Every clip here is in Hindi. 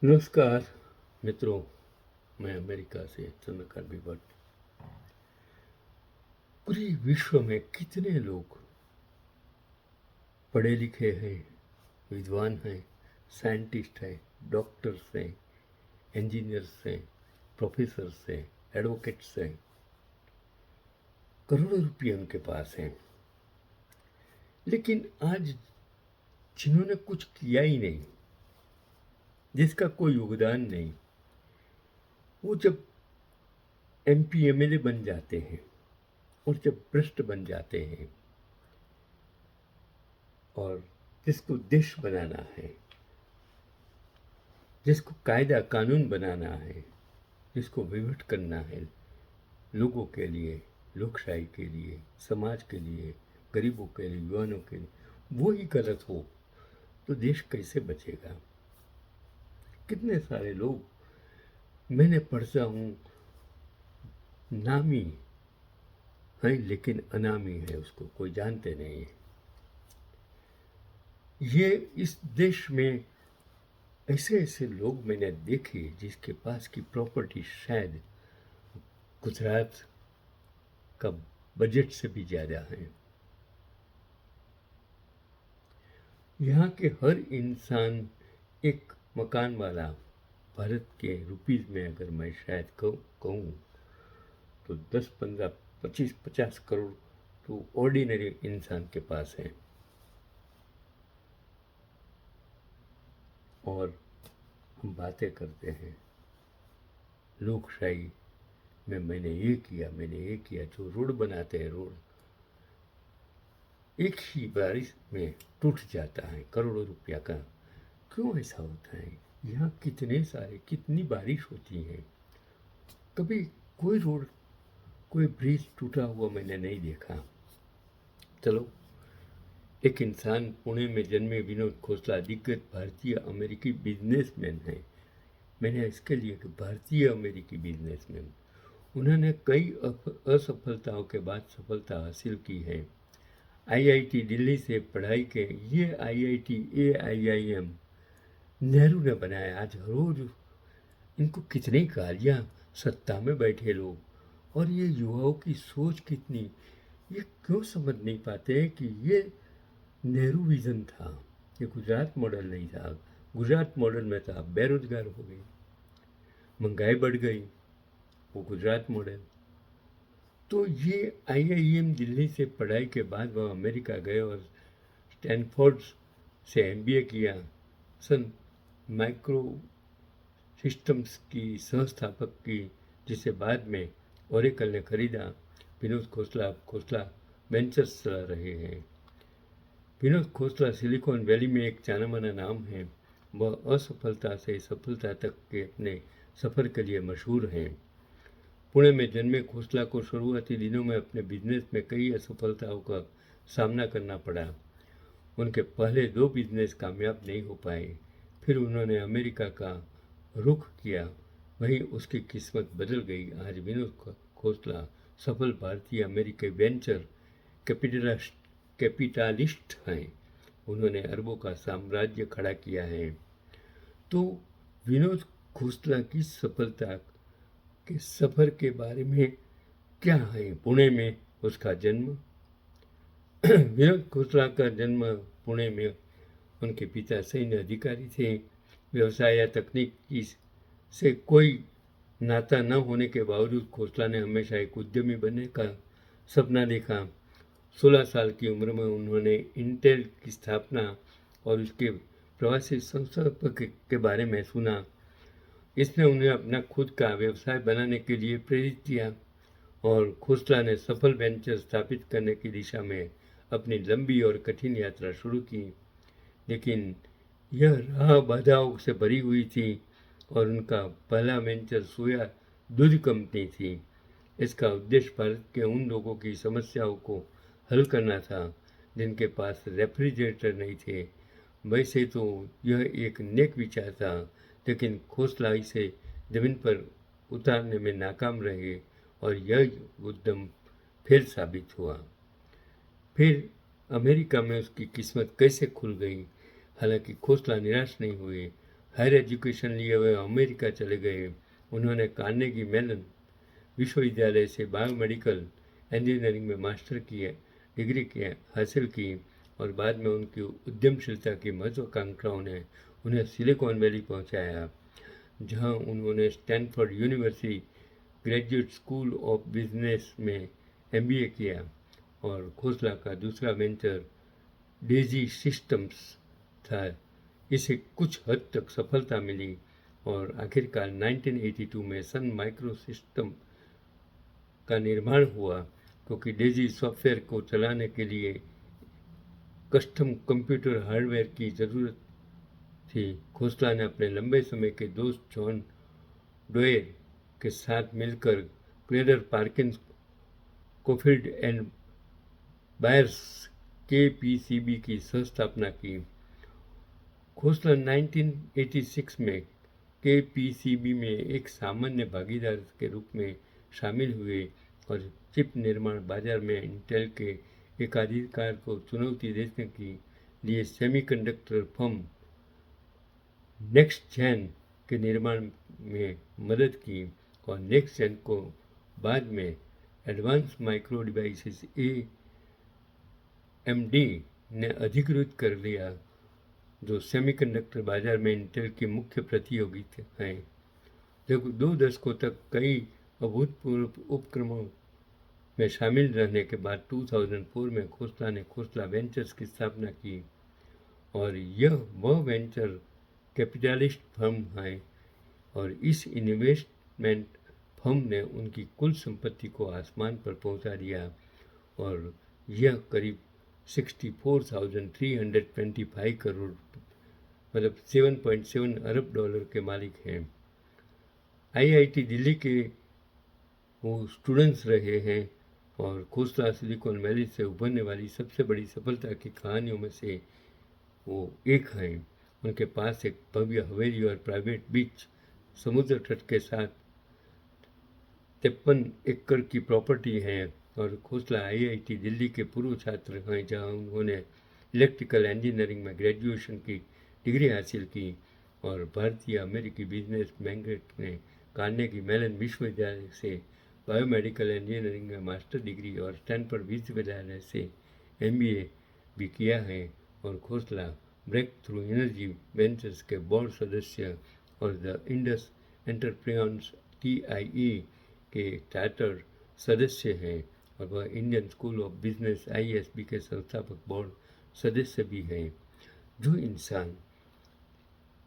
नमस्कार मित्रों, मैं अमेरिका से चंद्रकांत भट्ट। पूरे विश्व में कितने लोग पढ़े लिखे हैं, विद्वान हैं, साइंटिस्ट हैं, डॉक्टर्स हैं, इंजीनियर्स हैं, प्रोफेसर्स हैं, एडवोकेट्स हैं। करोड़ों रुपये उनके पास हैं, लेकिन आज जिन्होंने कुछ किया ही नहीं, जिसका कोई योगदान नहीं, वो जब MP MLA बन जाते हैं और जब भ्रष्ट बन जाते हैं और जिसको देश बनाना है, जिसको कायदा कानून बनाना है, जिसको विभक्त करना है लोगों के लिए, लोकशाही के लिए, समाज के लिए, गरीबों के लिए, युवाओं के लिए, वो ही गलत हो तो देश कैसे बचेगा। कितने सारे लोग मैंने पढ़ता हूँ, नामी है लेकिन अनामी है, उसको कोई जानते नहीं है। ये इस देश में ऐसे ऐसे लोग मैंने देखे जिसके पास की प्रॉपर्टी शायद गुजरात का बजट से भी ज़्यादा है। यहाँ के हर इंसान एक मकान वाला, भारत के रुपीज़ में अगर मैं शायद कहूँ तो 10, 15, 25, 50 करोड़ तो ऑर्डिनरी इंसान के पास है। और हम बातें करते हैं लोकशाही में, मैंने ये किया, मैंने ये किया। जो रोड बनाते हैं, रोड एक ही बारिश में टूट जाता है, करोड़ों रुपया का। क्यों ऐसा होता है? यहाँ कितनी बारिश होती है, कभी कोई रोड, कोई ब्रिज टूटा हुआ मैंने नहीं देखा। चलो, एक इंसान पुणे में जन्मे विनोद खोसला दिग्गज भारतीय अमेरिकी बिजनेसमैन है। मैंने इसके लिए कि भारतीय अमेरिकी बिजनेसमैन, उन्होंने कई असफलताओं के बाद सफलता हासिल की है। IIT दिल्ली से पढ़ाई के ये IIT AIIM नेहरू ने बनाया। आज रोज इनको कितनी गालियाँ, सत्ता में बैठे लोग, और ये युवाओं की सोच कितनी, ये क्यों समझ नहीं पाते हैं कि ये नेहरू विज़न था, ये गुजरात मॉडल नहीं था। गुजरात मॉडल में था बेरोजगार हो गई, महंगाई बढ़ गई, वो गुजरात मॉडल। तो ये IIM दिल्ली से पढ़ाई के बाद वह अमेरिका गए और स्टैनफोर्ड से MBA किया। सन माइक्रो सिस्टम्स की संस्थापक की, जिसे बाद में ओरेकल ने खरीदा। विनोद खोसला वेंचर्स चला रहे हैं। विनोद खोसला सिलिकॉन वैली में एक जाना माना नाम है। वह असफलता से सफलता तक के अपने सफ़र के लिए मशहूर हैं। पुणे में जन्मे खोसला को शुरुआती दिनों में अपने बिजनेस में कई असफलताओं का सामना करना पड़ा। उनके पहले 2 बिजनेस कामयाब नहीं हो पाए। फिर उन्होंने अमेरिका का रुख किया, वहीं उसकी किस्मत बदल गई। आज विनोद खोसला सफल भारतीय अमेरिकी वेंचर कैपिटलिस्ट हैं। उन्होंने अरबों का साम्राज्य खड़ा किया है। तो विनोद खोसला की सफलता के सफ़र के बारे में क्या है? पुणे में उसका जन्म, विनोद खोसला का जन्म पुणे में। उनके पिता सैन्य अधिकारी थे। व्यवसाय या तकनीकी से कोई नाता न होने के बावजूद खोसला ने हमेशा एक उद्यमी बनने का सपना देखा। 16 साल की उम्र में उन्होंने इंटेल की स्थापना और उसके प्रवासी संस्थापक के बारे में सुना। इसने उन्हें अपना खुद का व्यवसाय बनाने के लिए प्रेरित किया और खोसला ने सफल वेंचर स्थापित करने की दिशा में अपनी लंबी और कठिन यात्रा शुरू की। लेकिन यह राह बाधाओं से भरी हुई थी और उनका पहला वेंचर सोया दूध कंपनी थी। इसका उद्देश्य भारत के उन लोगों की समस्याओं को हल करना था जिनके पास रेफ्रिजरेटर नहीं थे। वैसे तो यह एक नेक विचार था, लेकिन खोसला इसे जमीन पर उतारने में नाकाम रहे और यह उद्यम फेल साबित हुआ। फिर अमेरिका में उसकी किस्मत कैसे खुल गई। हालांकि खोसला निराश नहीं हुए। हायर एजुकेशन लिए हुए अमेरिका चले गए। उन्होंने कार्नेगी मेलन विश्वविद्यालय से बायोमेडिकल इंजीनियरिंग में मास्टर की डिग्री हासिल की और बाद में उनकी उद्यमशीलता की महत्वाकांक्षाओं ने उन्हें सिलिकॉन वैली पहुंचाया, जहां उन्होंने Stanford university graduate school of business में एमबीए किया। और खोसला का दूसरा वेंचर डेजी सिस्टम्स था। इसे कुछ हद तक सफलता मिली और आखिरकार 1982 में सन माइक्रो सिस्टम का निर्माण हुआ, क्योंकि डेजी सॉफ्टवेयर को चलाने के लिए कस्टम कंप्यूटर हार्डवेयर की ज़रूरत थी। खोसला ने अपने लंबे समय के दोस्त जॉन डोयर के साथ मिलकर क्लेडर पार्किंस कोफील्ड एंड बायर्स केपीसीबी की सहस्थापना की। खोसला 1986 में केपीसीबी में एक सामान्य भागीदार के रूप में शामिल हुए और चिप निर्माण बाजार में इंटेल के एकाधिकार को चुनौती देने के लिए सेमीकंडक्टर फर्म नेक्स्ट जेन के निर्माण में मदद की और नेक्स्ट जेन को बाद में एडवांस माइक्रो डिवाइसेस एएमडी ने अधिकृत कर लिया, जो सेमीकंडक्टर बाजार में इंटेल की मुख्य प्रतियोगी हैं। जब 2 दशकों तक कई अभूतपूर्व उपक्रमों में शामिल रहने के बाद 2004 में खोसला ने खोसला वेंचर्स की स्थापना की और यह वह वेंचर कैपिटलिस्ट फर्म है और इस इन्वेस्टमेंट फर्म ने उनकी कुल संपत्ति को आसमान पर पहुंचा दिया और यह करीब 64,325 करोड़ मतलब 7.7 अरब डॉलर के मालिक हैं। आईआईटी दिल्ली के वो स्टूडेंट्स रहे हैं और खोसला सिलिकॉन वैली से उभरने वाली सबसे बड़ी सफलता की कहानियों में से वो एक हैं। उनके पास एक भव्य हवेली और प्राइवेट बीच समुद्र तट के साथ 53 एकड़ की प्रॉपर्टी है और खोसला आईआईटी दिल्ली के पूर्व छात्र हैं, जहां उन्होंने इलेक्ट्रिकल इंजीनियरिंग में ग्रेजुएशन की डिग्री हासिल की और भारतीय अमेरिकी बिजनेस मैग्नेट ने कार्नेगी मेलन विश्वविद्यालय से बायोमेडिकल इंजीनियरिंग में मास्टर डिग्री और स्टैनफोर्ड विश्वविद्यालय से एमबीए भी किया है। और Khosla breakthrough energy ventures के बोर्ड सदस्य और द इंडस एंटरप्रेन्योर्स टीआईई के चार्टर सदस्य हैं और वह Indian school of business ISB के संस्थापक बोर्ड सदस्य भी हैं। जो इंसान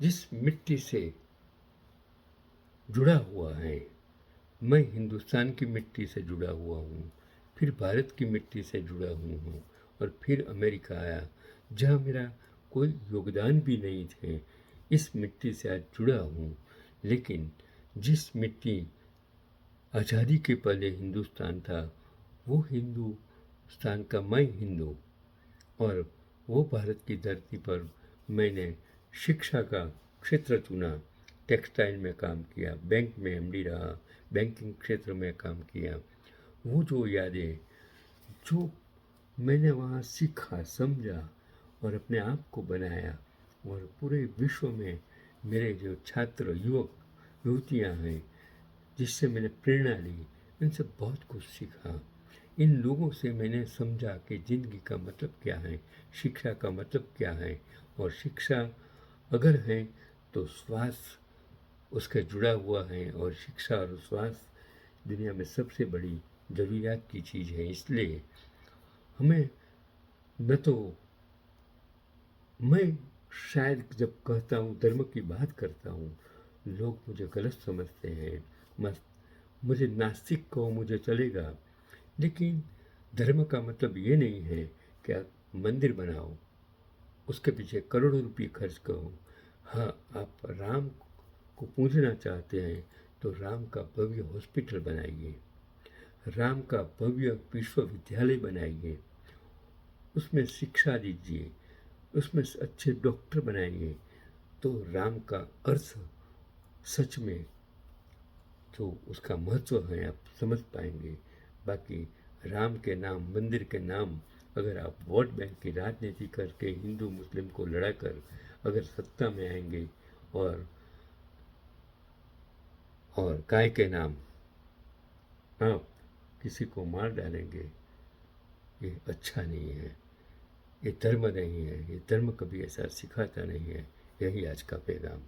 जिस मिट्टी से जुड़ा हुआ है, मैं हिंदुस्तान की मिट्टी से जुड़ा हुआ हूँ, फिर भारत की मिट्टी से जुड़ा हूँ और फिर अमेरिका आया, जहाँ मेरा कोई योगदान भी नहीं थे। इस मिट्टी से आज जुड़ा हूँ, लेकिन जिस मिट्टी आज़ादी के पहले हिंदुस्तान था, वो हिंदुस्तान का मैं हिंदू, और वो भारत की धरती पर मैंने शिक्षा का क्षेत्र चुना, टेक्सटाइल में काम किया, बैंक में एमडी रहा, बैंकिंग क्षेत्र में काम किया। वो जो यादें जो मैंने वहाँ सीखा, समझा और अपने आप को बनाया, और पूरे विश्व में मेरे जो छात्र युवक युवतियाँ हैं जिससे मैंने प्रेरणा ली, इनसे बहुत कुछ सीखा। इन लोगों से मैंने समझा कि ज़िंदगी का मतलब क्या है, शिक्षा का मतलब क्या है, और शिक्षा अगर है तो स्वास्थ्य उसके जुड़ा हुआ है, और शिक्षा और स्वास्थ्य दुनिया में सबसे बड़ी ज़रूरियात की चीज़ है। इसलिए हमें न तो मैं शायद जब कहता हूँ धर्म की बात करता हूँ, लोग मुझे गलत समझते हैं, मुझे नास्तिक कहो मुझे चलेगा, लेकिन धर्म का मतलब ये नहीं है कि आप मंदिर बनाओ, उसके पीछे करोड़ों रुपये खर्च करो। हाँ, आप राम को पूजना चाहते हैं तो राम का भव्य हॉस्पिटल बनाइए, राम का भव्य विश्वविद्यालय बनाइए, उसमें शिक्षा दीजिए, उसमें अच्छे डॉक्टर बनाइए, तो राम का अर्थ सच में जो उसका महत्व है आप समझ पाएंगे। बाकी राम के नाम, मंदिर के नाम, अगर आप वोट बैंक की राजनीति करके हिंदू मुस्लिम को लड़ाकर अगर सत्ता में आएंगे और गाय के नाम आप किसी को मार डालेंगे, ये अच्छा नहीं है, ये धर्म नहीं है, ये धर्म कभी ऐसा सिखाता नहीं है। यही आज का पैगाम।